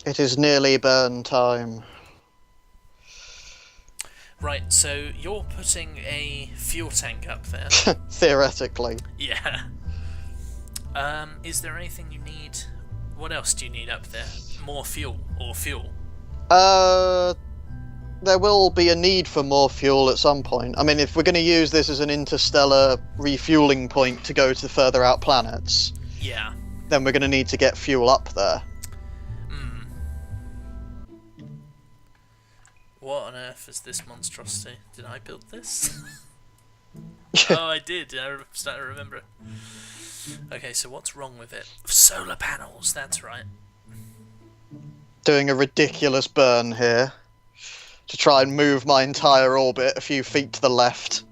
It is nearly burn time. Right, so you're putting a fuel tank up there. Theoretically. Yeah. Is there anything you need? What else do you need up there? More fuel or fuel? Uh, there will be a need for more fuel at some point. I mean, if we're going to use this as an interstellar refueling point to go to further out planets, Yeah. then we're going to need to get fuel up there. What on earth is this monstrosity? Did I build this? Oh, I did. I'm starting to remember. Okay, so what's wrong with it? Solar panels, that's right. Doing a ridiculous burn here to try and move my entire orbit a few feet to the left.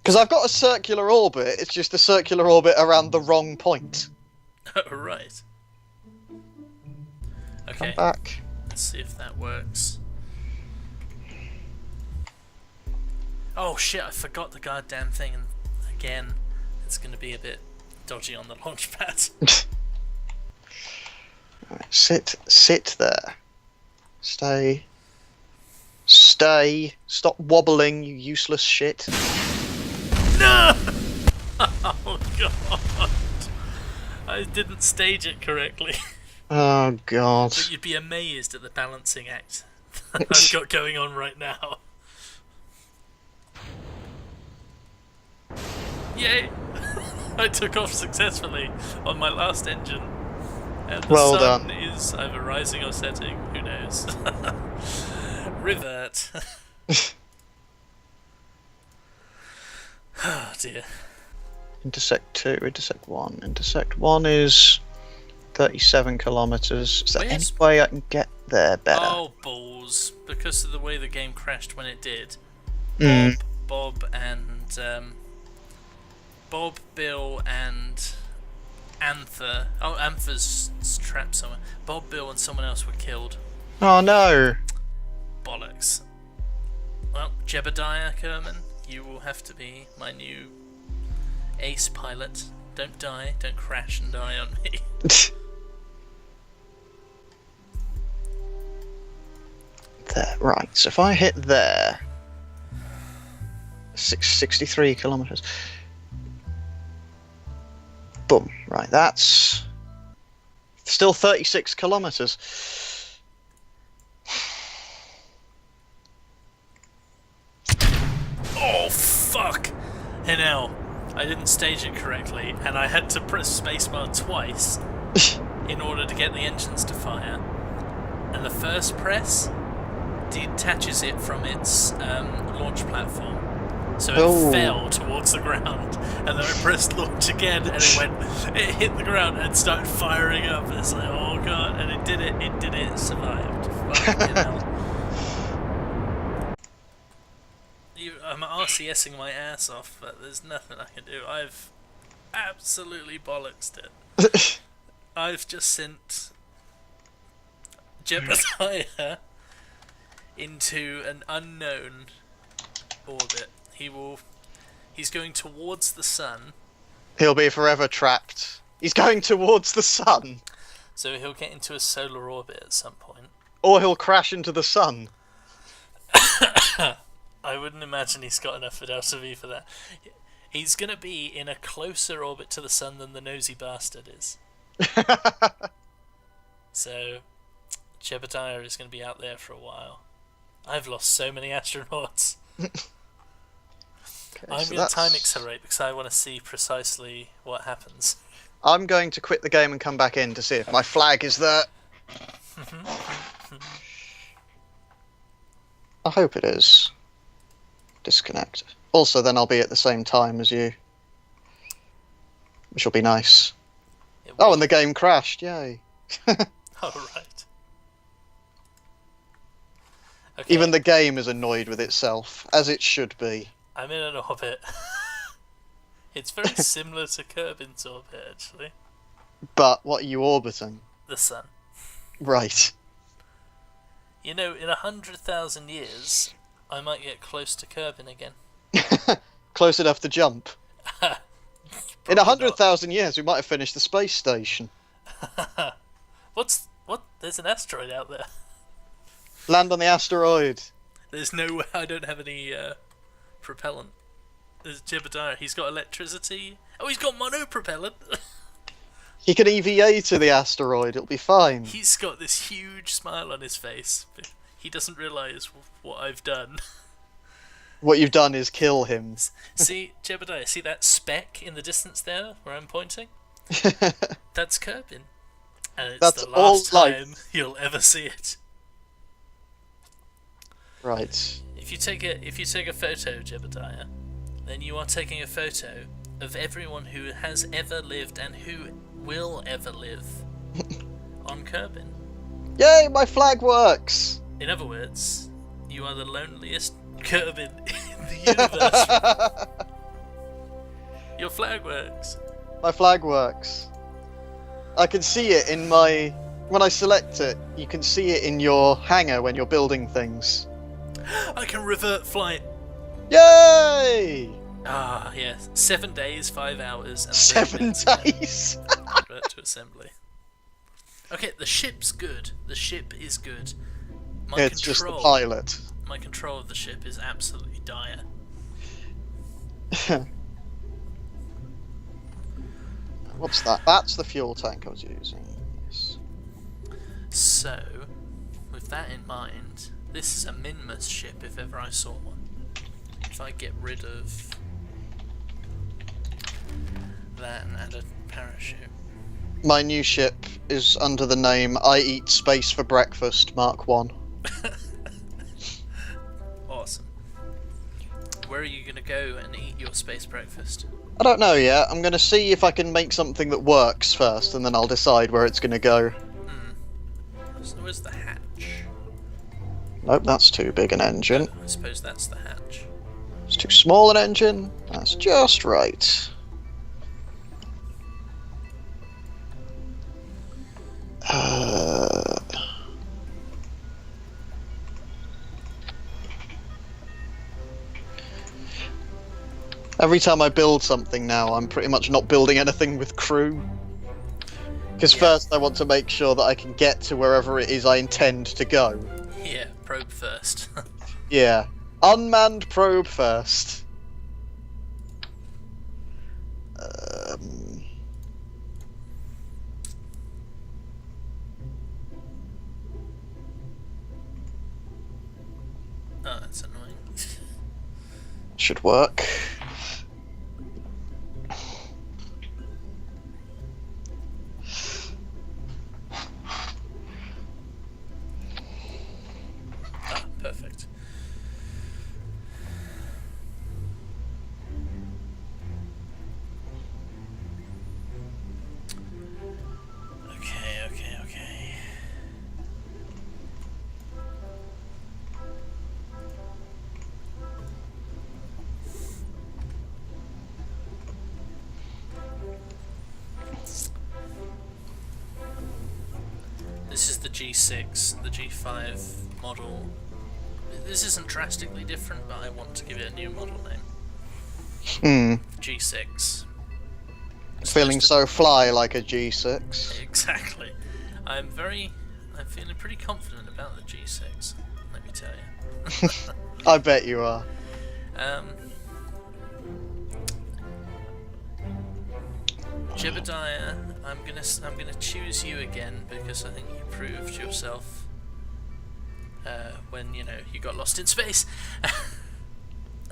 Because I've got a circular orbit, it's just a circular orbit around the wrong point. Right. Come Okay, back. let's see if that works. Oh shit, I forgot the goddamn thing, and again, it's going to be a bit dodgy on the launch pad. Right, sit there. Stay. Stop wobbling, you useless shit. No! Oh god. I didn't stage it correctly. Oh god. But you'd be amazed at the balancing act that I've got going on right now. Yay! I took off successfully on my last engine. And the Well sun done. is either rising or setting, who knows. Revert. Oh dear. Intersect 2, intersect 1. Intersect 1 is 37 kilometres. Is there any Where's- way I can get there better? Oh balls! Because of the way the game crashed when it did. Mm. Bob, Bob, Bill, and Anther. Oh, Anther's trapped somewhere. Bob, Bill, and someone else were killed. Oh no! Bollocks. Well, Jebediah Kerman, you will have to be my new ace pilot. Don't die. Don't crash and die on me. There, right, so if I hit there... 63 kilometres. Boom, right, that's... Still 36 kilometres. Oh, fuck! Hey now, I didn't stage it correctly, and I had to press spacebar twice in order to get the engines to fire. And the first press detaches it from its launch platform. So it fell towards the ground, and then I pressed launch again, and it hit the ground and started firing up. And it's like, oh god, and it did it survived. Fucking hell. I'm RCSing my ass off, but there's nothing I can do. I've absolutely bollocksed it. I've just sent Jebediah into an unknown orbit. He's going towards the sun. He'll be forever trapped. He's going towards the sun. So he'll get into a solar orbit at some point. Or he'll crash into the sun. I wouldn't imagine he's got enough fidelity for that. He's going to be in a closer orbit to the sun than the nosy bastard is. So, Jebediah is going to be out there for a while. I've lost so many astronauts. Okay, I'm so going to time accelerate because I want to see precisely what happens. I'm going to quit the game and come back in to see if my flag is there. I hope it is. Disconnect. Also, then I'll be at the same time as you. Which will be nice. Oh, and the game crashed, yay. Oh, right. Okay, Even the game is annoyed with itself, as it should be. I'm in an orbit. It's very similar to Kerbin's orbit, actually. But what are you orbiting? The sun. Right. You know, in 100,000 years, I might get close to Kerbin again. Close enough to jump. In Probably 100,000 years, we might have finished the space station. What? There's an asteroid out there. Land on the asteroid. There's no way. I don't have any propellant. There's Jebediah. He's got electricity. Oh, he's got monopropellant. He can EVA to the asteroid. It'll be fine. He's got this huge smile on his face. But he doesn't realise what I've done. What you've done is kill him. See, Jebediah, see that speck in the distance there where I'm pointing? That's Kerbin. And it's That's the last all time you'll ever see it. Right. If you take a photo, Jebediah, then you are taking a photo of everyone who has ever lived and who will ever live on Kerbin. Yay, my flag works! In other words, you are the loneliest Kerbin in the universe. Your flag works. My flag works. I can see it in my... When I select it, you can see it in your hangar when you're building things. I can revert flight. Yay! Ah, yes. 7 days, 5 hours, and 7 days. Revert to assembly. Okay, the ship's good. The ship is good. It's just the pilot. My control of the ship is absolutely dire. What's that? That's the fuel tank I was using. Yes. So, with that in mind, this is a Minmus ship if ever I saw one. If I get rid of that and add a parachute. My new ship is under the name I Eat Space for Breakfast, Mark 1. Awesome. Where are you going to go and eat your space breakfast? I don't know yet. I'm going to see if I can make something that works first, and then I'll decide where it's going to go. So where's the hatch? Nope, that's too big an engine. I suppose that's the hatch. It's too small an engine. That's just right. Every time I build something now, I'm pretty much not building anything with crew. Because first I want to make sure that I can get to wherever it is I intend to go. Yeah, probe first. Yeah. Unmanned probe first. Oh, that's annoying. Should work. Ah, perfect. Okay. This is the G6, the G5 model. This isn't drastically different, but I want to give it a new model name. G6. Feeling so fly like a G6. Exactly. I'm feeling pretty confident about the G6, let me tell you. I bet you are. Jebediah, I'm gonna choose you again because I think you proved yourself when you got lost in space.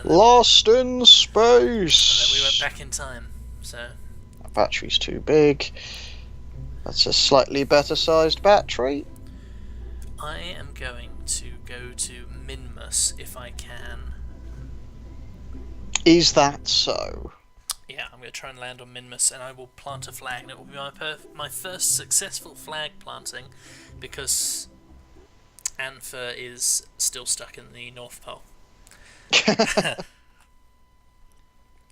Lost in space. And then we went back in time. So That battery's too big. That's a slightly better sized battery. I am going to go to Minmus if I can. Is that so? Yeah, I'm going to try and land on Minmus, and I will plant a flag, and it will be my first successful flag planting, because Anther is still stuck in the North Pole.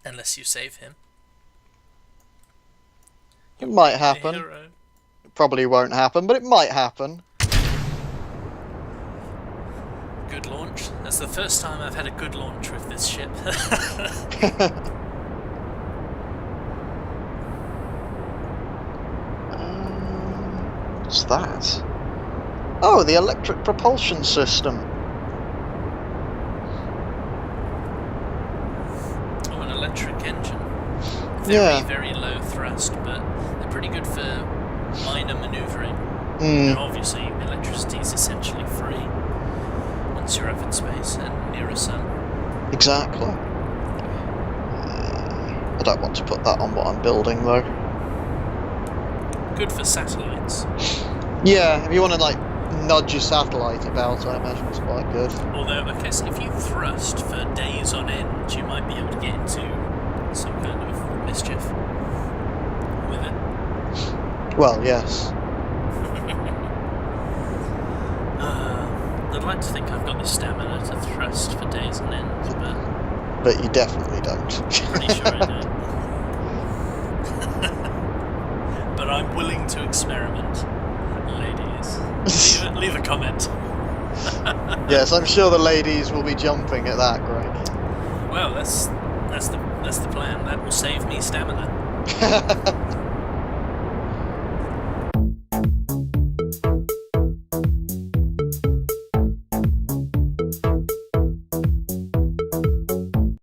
Unless you save him. It might happen. Hero. It probably won't happen, but it might happen. Good launch. That's the first time I've had a good launch with this ship. What's that? Oh, the electric propulsion system. Oh, an electric engine. Yeah. Very low thrust, but they're pretty good for minor manoeuvring. Hmm. Now, obviously, electricity is essentially free once you're up in space and near a sun. Exactly. I don't want to put that on what I'm building, though. Good for satellites. Yeah, if you want to, like, nudge your satellite about, I imagine it's quite good. Although, I guess if you thrust for days on end, you might be able to get into some kind of mischief with it. Well, yes. I'd like to think I've got the stamina to thrust for days on end, But you definitely don't. pretty sure I don't. But I'm willing to experiment, ladies. Leave a comment. Yes, I'm sure the ladies will be jumping at that, Greg. Well, that's the plan. That will save me stamina.